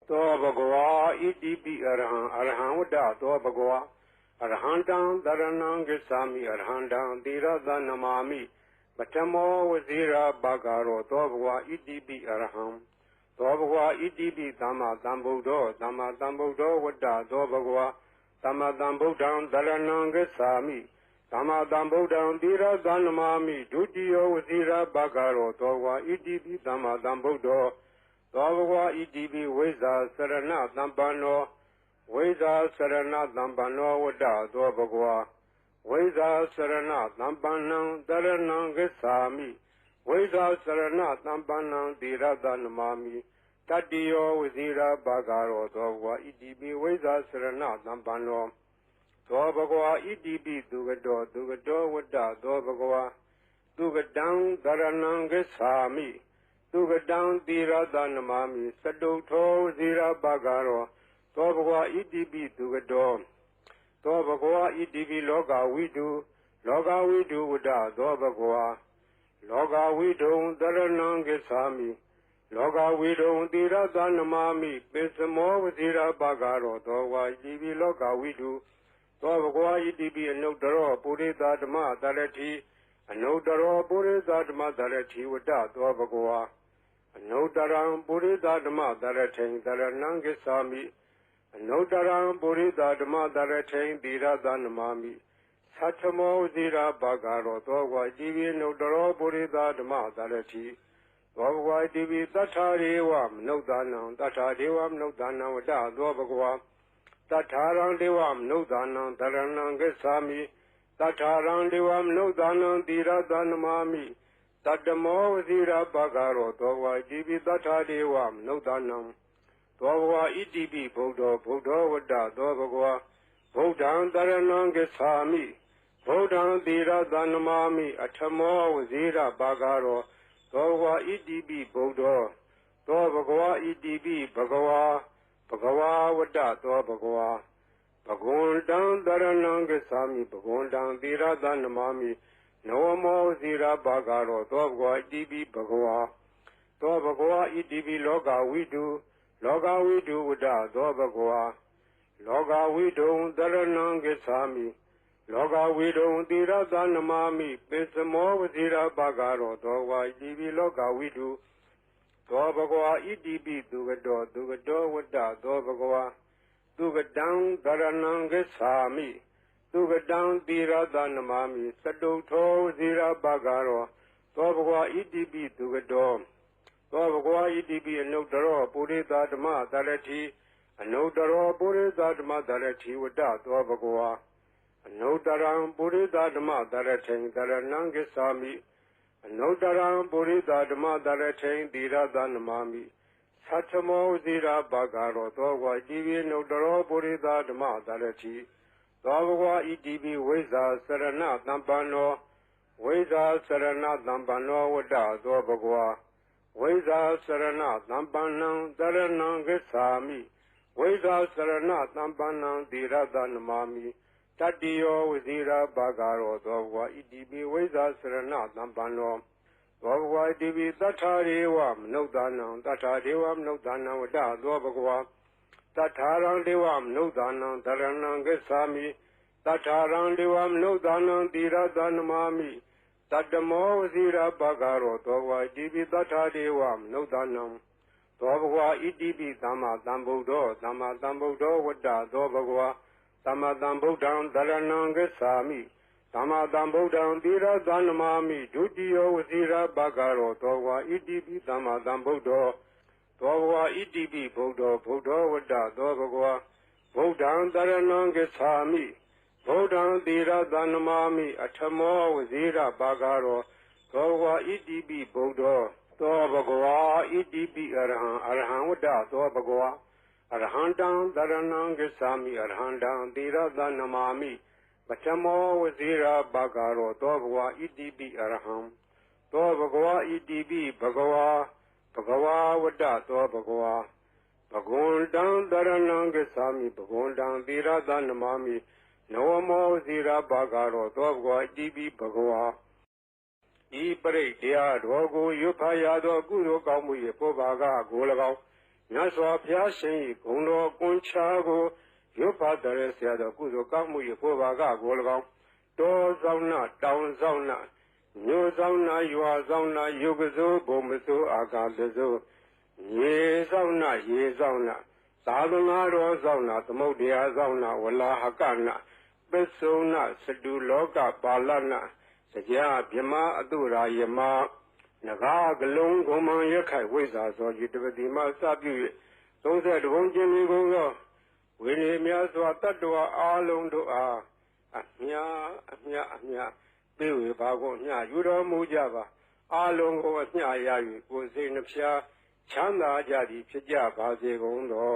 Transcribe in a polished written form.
သောဘဂဝါဣတိပိအရဟံအရဟံဝတ္တသောဘဂဝါအရဟံတံတရဏံဂစ္ဆာမိအရဟံတံသီရသနမာမိပထမောဝဇိရာဘဂရောသောဘဂဝါဣတိပိအရဟံသောဘဂဝါဣတိပိသမ္မာသမ္ဗုဒ္ဓောသမ္မာသမ္ဗုဒ္ဓောဝတ္တသောဘဂဝါသမ္မာသမ္ဗုဒ္ဓံတရဏံဂစ္ဆာမိသမ္မာသမ္ဗုဒ္ဓံသီရသနမာမိဒုတိယောဝဇိရာဘဂရောသောဘဂဝါဣတိပိသမ္မာသမ္ဗုဒ္ဓောသောဘဂဝါဣတိပိဝိဇ္ဇာစရဏသမ္ပန္နောဝိဇ္ဇာစရဏသမ္ပန္နောဝတ္တသောဘဂဝါဝိဇ္ဇာစရဏသမ္ပန္နံတရဏံဂစ္ဆာမိဝိဇ္ဇာစရဏသမ္ပန္နံသီရသနမာမိတတ္တိယောဝဇိရာဘဂရောသောဘဂဝါဣတိပိဝိဇ္ဇာစရဏသမ္ပန္နောသောဘဂဝါဣတိပိသူကတောဝတ္တသောဘဂဝါသူကတံတရဏံဂစ္ဆာမိသူကတံသီရသနမာမိစတုထောဝဇိရာဘဂရောသောဘဂဝါဣတိပိသူကတောသောဘဂဝါဣတိပိလောကဝိတုဝတ္တသောဘဂဝါလောကဝိတုံတရဏံဂစ္ဆာမိလောကဝိတုံသီရသနမာမိပိစမောဝဇိရာဘဂရောသောဘဂဝါဣတိပိလောကဝိတုသောဘဂဝါဣတိပိအနုတ္တရောပုရိသဓမ္မတရတိအနုတ္တရောပုရိသဓမ္မတရတိဝတ္တသောဘဂဝါအနုတ္တရံပုရိသဓမ္မတရထိန်တရဏံဂစ္ဆာမိအနုတ္တရံပုရိသဓမ္မတရထိန်သီရသနမာမိသတ္ထမောဇိရာဘဂရောသောဘဂဝါဣတိပိအနုတ္တရောပုရိသဓမ္မတရတိသောဘဂဝါဣတိပိသတ္ထာရေဝမနုဿာနံသတ္ထာဒေဝမနုဿာနံဝတ္တသောဘဂဝါသတ္ထာရံဒေဝမနုဿာနံတရဏံဂစ္ဆာမိသတ္ထာရံဒေဝမနုဿာနံသီရသနမာမိတတ္တမောဝဇိရာဘဂရောသောဘဂဝါဣတိပိသတ္ထာဒေဝမနုဿာနံသောဘဂဝါဣတိပိဗုဒ္ဓောဝတ္တသောဘဂဝါဗုဒ္ဓံတရဏံဂစ္ဆာမိဗုဒ္ဓံသီရသနမာမိအထမောဝဇိရာဘဂရောသောဘဂဝါဣတိပိဗုဒ္ဓောသောဘဂဝါဣတိပိဘဂဝါဝတ္တသောဘဂဝါဘဂဝန္တံတရဏံဂစ္ဆာမိဘဂဝန္တံသီရသနမာမိနဝမောဇိရာဘဂရောသောဘဂဝါဣတိပိဘဂဝါသောဘဂဝါဣတိပိလောကဝိတုဝတ္တသောဘဂဝါလောကဝိတုံတရဏံဂစ္ဆာမိလောကဝိတုံသီရသနမာမိပိစမောဝဇိရာဘဂရောသောဘဂဝါဣတိပိလောကဝိတုသောဘဂဝါဣတိပိသူကတောဝတ္တသောဘဂဝါသူကတံတရဏံဂစ္ဆာမိသူကတံသီရသနမာမိစတုထောဝဇိရာဘဂရောသောဘဂဝါဣတိပိသူကတောသောဘဂဝါဣတိပိအနုတ္တရောပုရိသဓမ္မတရတိအနုတ္တရောပုရိသဓမ္မတရတိဝတ္တသောဘဂဝါအနုတ္တရံပုရိသဓမ္မတရထိန်တရဏံဂစ္ဆာမိအနုတ္တရံပုရိသဓမ္မတရထိန်သီရသနမာမိသတ္ထမောဇိရာဘဂရောသောဘဂဝါဣတိပိအနုတ္တရောပုရိသဓမ္မတရတိသောဘဂဝါဣတိပိဝိဇ္ဇာစရဏသမ္ပန္နောဝိဇ္ဇာစရဏသမ္ပန္နောဝတ္တသောဘဂဝါဝိဇ္ဇာစရဏသမ္ပန္နံတရဏံဂစ္ဆာမိဝိဇ္ဇာစရဏသမ္ပန္နံသီရသနမာမိတတ္တိယောဝဇိရာဘဂရောသောဘဂဝါဣတိပိဝိဇ္ဇာစရဏသမ္ပန္နောသောဘဂဝါဣတိပိသတ္ထာရေဝမနုဿာနံသတ္ထာဒေဝမနုဿာနံဝတ္တသောဘဂဝါသတ္ထာရံဒေဝမနုဿာနံတရဏံဂစ္ဆာမိသတ္ထာရံဒေဝမနုဿာနံသီရသနမာမိတတ္တမောဝဇိရာဘဂရောသောဘဂဝါဣတိပိသတ္ထာဒေဝမနုဿာနံသောဘဂဝါဣတိပိသမ္မာသမ္ဗုဒ္ဓောဝတ္တသောဘဂဝါသမ္မာသမ္ဗုဒ္ဓံတရဏံဂစ္ဆာမိသမ္မာသမ္ဗုဒ္ဓံသီရသနမာမိဒုတိယောဝဇိရာဘဂရောသောဘဂဝါဣတိပိသမ္မာသမ္ဗုဒ္ဓောသောဘဂဝါဣတိပိဗုဒ္ဓောဝတ္တသောဘဂဝါဗုဒ္ဓံတရဏံဂစ္ဆာမိဗုဒ္ဓံသီရသနမာမိအထမောဝဇိရာဘဂရောသောဘဂဝါဣတိပိဗုဒ္ဓောသောဘဂဝါဣတိပိအရဟံဝတ္တသောဘဂဝါအရဟံတံတရဏံဂစ္ဆာမိအရဟံတံသီရသနမာမိပထမောဝဇိရာဘဂရောသောဘဂဝါဣတိပိအရဟံသောဘဂဝါဣတိပိဘဂဝါဝတ္တသောဘဂဝါဘဂဝန္တံတရဏံဂစ္ဆာမိဘဂဝန္တံသီရသနမာမိနဝမောဇိရာဘဂရောသောဘဂဝါဣတိပိဘဂဝါဤပရိတရားတော်ကိုရွတ်ဖတ်ရသောကုသိုလ်ကောင်းမှု၏ပုဗ္ဗာကကို၎င်း မြတ်စွာဘုရားရှင်၏ဂုဏ်တော်ကွန်ချာကိုရုပ်ပါတရဆရာတော်ကုသိုလ်ကောင်းမှု၏ဖို့ပါကကို၎င်းတောဆောင်နာတောင်ဆောင်နာမြို့ဆောင်နာရွာဆောင်နာယုတ်ကစိုးဘုံမစိုးအာကာသစိုးရေဆောင်နာရေဆောင်နာသာသနာတော်ဆောင်နာသမုဒ္ဒရာဆောင်နာဝလာဟကနာပစ္စုံနာစတုလောကပါဠနာစကြာဗြမအတုရာယမနဂါကလုံးဂုံမံရခိုင်ဝိဇ္ဇာသောယတပတိမစပြု၍30ဘုံကျင်းလေးကိုသောဝိနည်းများစွာတတ္တဝါအားလုံးတို့အားအမြပေးဝေပါကုန်ညယူတော်မူကြပါအားလုံးကိုအမျှရ၍ကိုယ်စိတ်နှဖျားချမ်းသာကြသည်ဖြစ်ကြပါစေကုန်သော